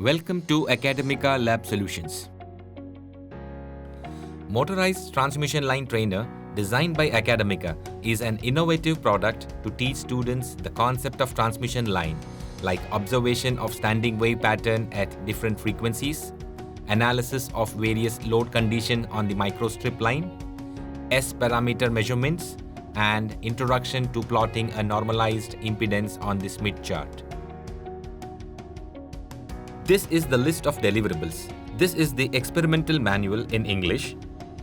Welcome to Academica Lab Solutions. Motorized Transmission Line Trainer designed by Academica is an innovative product to teach students the concept of transmission line, like observation of standing wave pattern at different frequencies, analysis of various load condition on the microstrip line, S-parameter measurements, and introduction to plotting a normalized impedance on the Smith chart. This is the list of deliverables. This is the experimental manual in English.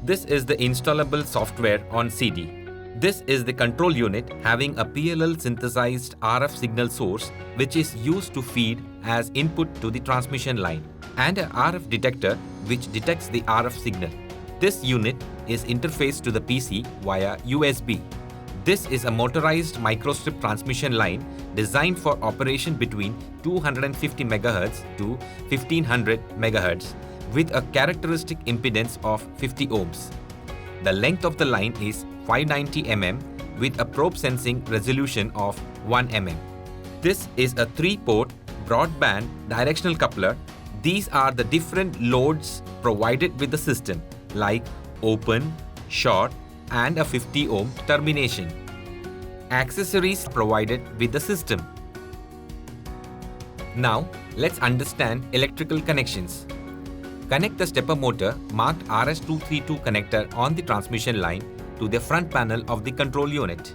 This is the installable software on CD. This is the control unit having a PLL synthesized RF signal source which is used to feed as input to the transmission line, and a RF detector which detects the RF signal. This unit is interfaced to the PC via USB. This is a motorized microstrip transmission line designed for operation between 250 MHz to 1500 MHz with a characteristic impedance of 50 ohms. The length of the line is 590 mm with a probe sensing resolution of 1 mm. This is a 3-port broadband directional coupler. These are the different loads provided with the system, like open, short, and a 50 ohm termination. Accessories provided with the system. Now, let's understand electrical connections. Connect the stepper motor marked RS232 connector on the transmission line to the front panel of the control unit.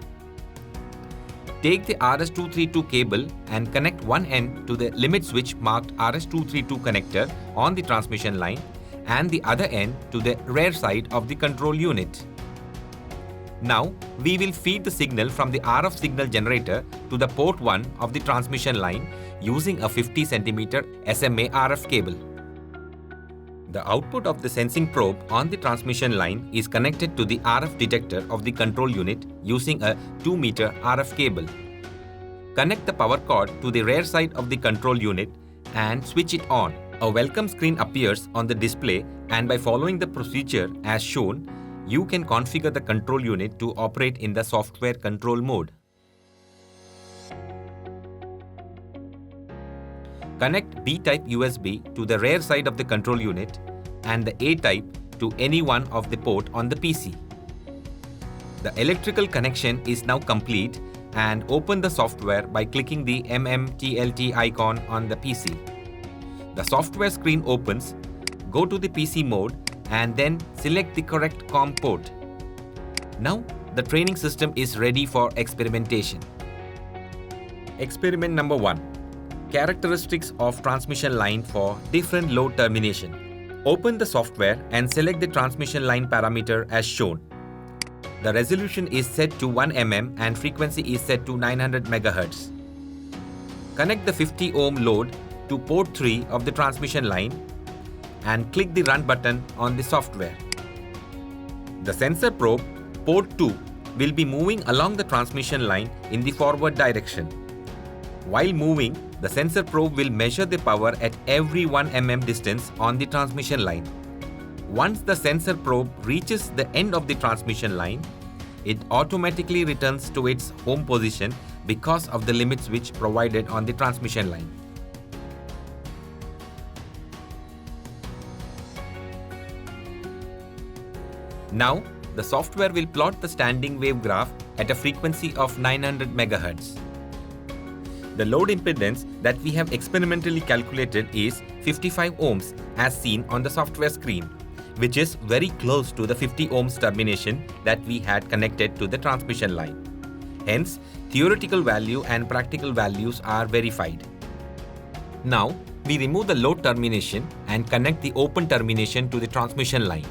Take the RS232 cable and connect one end to the limit switch marked RS232 connector on the transmission line and the other end to the rear side of the control unit. Now, we will feed the signal from the RF signal generator to the port 1 of the transmission line using a 50 cm SMA RF cable. The output of the sensing probe on the transmission line is connected to the RF detector of the control unit using a 2 meter RF cable. Connect the power cord to the rear side of the control unit and switch it on. A welcome screen appears on the display, and by following the procedure as shown, you can configure the control unit to operate in the software control mode. Connect B-type USB to the rear side of the control unit and the A-type to any one of the port on the PC. The electrical connection is now complete, and open the software by clicking the MMTLT icon on the PC. The software screen opens. Go to the PC mode and then select the correct COM port. Now, the training system is ready for experimentation. Experiment number 1. Characteristics of transmission line for different load termination. Open the software and select the transmission line parameter as shown. The resolution is set to 1 mm and frequency is set to 900 MHz. Connect the 50 ohm load to port 3 of the transmission line and click the Run button on the software. The sensor probe, port 2, will be moving along the transmission line in the forward direction. While moving, the sensor probe will measure the power at every 1 mm distance on the transmission line. Once the sensor probe reaches the end of the transmission line, it automatically returns to its home position because of the limit switch provided on the transmission line. Now, the software will plot the standing wave graph at a frequency of 900 MHz. The load impedance that we have experimentally calculated is 55 ohms as seen on the software screen, which is very close to the 50 ohms termination that we had connected to the transmission line. Hence, theoretical value and practical values are verified. Now, we remove the load termination and connect the open termination to the transmission line.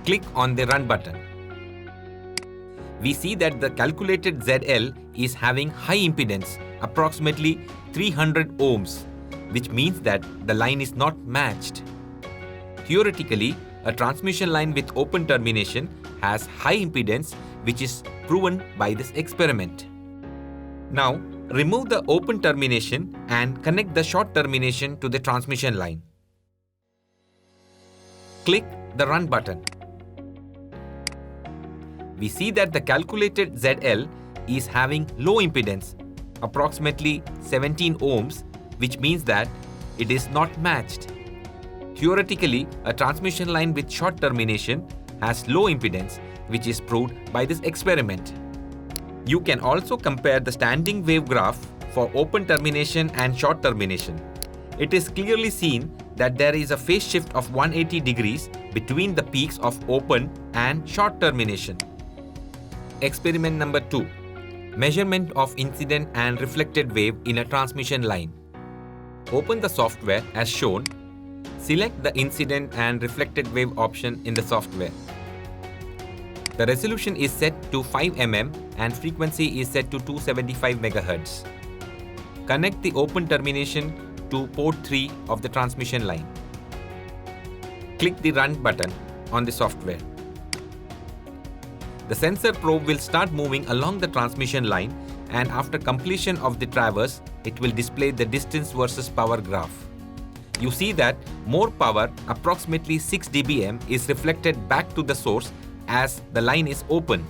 Click on the Run button. We see that the calculated ZL is having high impedance, approximately 300 ohms, which means that the line is not matched. Theoretically, a transmission line with open termination has high impedance, which is proven by this experiment. Now, remove the open termination and connect the short termination to the transmission line. Click the Run button. We see that the calculated ZL is having low impedance, approximately 17 ohms, which means that it is not matched. Theoretically, a transmission line with short termination has low impedance, which is proved by this experiment. You can also compare the standing wave graph for open termination and short termination. It is clearly seen that there is a phase shift of 180 degrees between the peaks of open and short termination. Experiment number 2. Measurement of incident and reflected wave in a transmission line. Open the software as shown. Select the incident and reflected wave option in the software. The resolution is set to 5 mm and frequency is set to 275 MHz. Connect the open termination to port 3 of the transmission line. Click the Run button on the software. The sensor probe will start moving along the transmission line, and after completion of the traverse, it will display the distance versus power graph. You see that more power, approximately 6 dBm, is reflected back to the source as the line is open.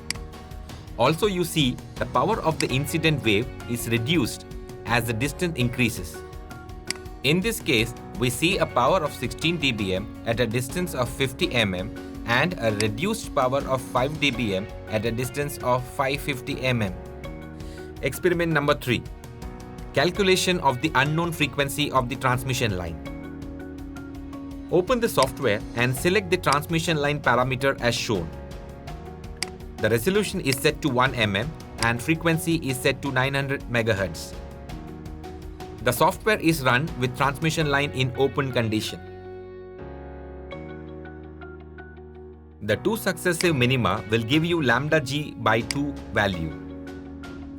Also, you see the power of the incident wave is reduced as the distance increases. In this case, we see a power of 16 dBm at a distance of 50 mm and a reduced power of 5 dBm at a distance of 550 mm. Experiment number 3. Calculation of the unknown frequency of the transmission line. Open the software and select the transmission line parameter as shown. The resolution is set to 1 mm and frequency is set to 900 MHz. The software is run with transmission line in open condition. The two successive minima will give you lambda g by 2 value.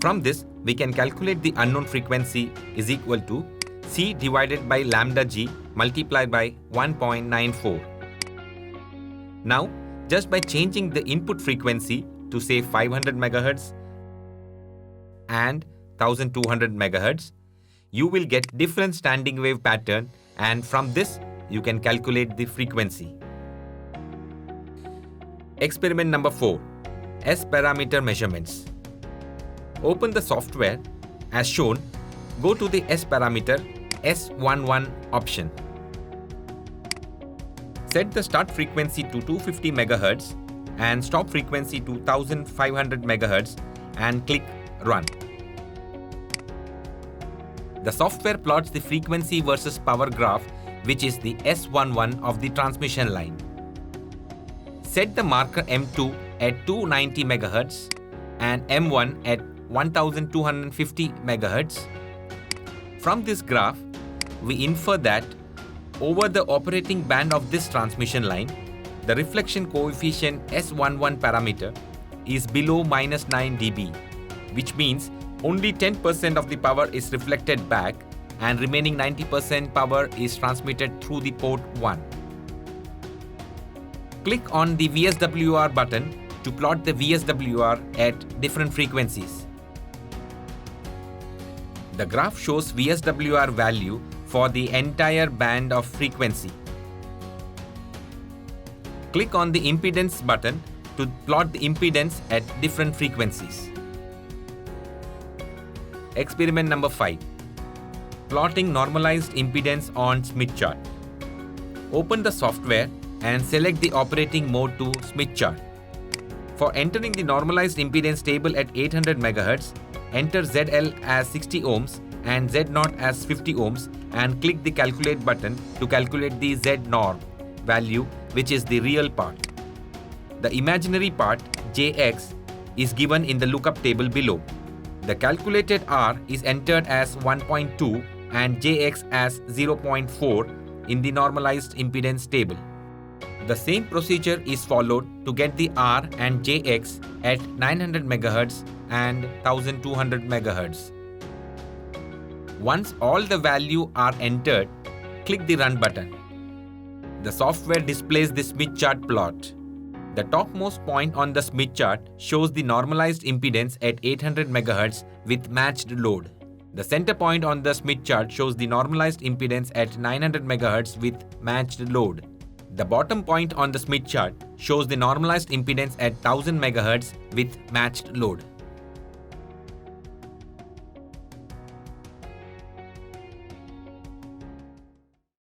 From this, we can calculate the unknown frequency is equal to C divided by lambda g multiplied by 1.94. Now, just by changing the input frequency to say 500 MHz and 1200 MHz, you will get different standing wave pattern, and from this you can calculate the frequency. Experiment number 4. S parameter measurements. Open the software as shown. Go to the S parameter S11 option. Set the start frequency to 250 MHz and stop frequency to 1500 MHz and click Run. The software plots the frequency versus power graph, which is the S11 of the transmission line. Set the marker M2 at 290 MHz and M1 at 1250 MHz. From this graph, we infer that over the operating band of this transmission line, the reflection coefficient S11 parameter is below -9 dB, which means only 10% of the power is reflected back and remaining 90% power is transmitted through the port 1. Click on the VSWR button to plot the VSWR at different frequencies. The graph shows VSWR value for the entire band of frequency. Click on the impedance button to plot the impedance at different frequencies. Experiment number 5. Plotting normalized impedance on Smith chart. Open the software and select the operating mode to Smith chart. For entering the normalized impedance table at 800 MHz, enter ZL as 60 ohms and Z0 as 50 ohms and click the calculate button to calculate the Z norm value, which is the real part. The imaginary part, Jx, is given in the lookup table below. The calculated R is entered as 1.2 and Jx as 0.4 in the normalized impedance table. The same procedure is followed to get the R and Jx at 900 MHz and 1200 MHz. Once all the values are entered, click the Run button. The software displays the Smith chart plot. The topmost point on the Smith chart shows the normalized impedance at 800 MHz with matched load. The center point on the Smith chart shows the normalized impedance at 900 MHz with matched load. The bottom point on the Smith chart shows the normalized impedance at 1000 MHz with matched load.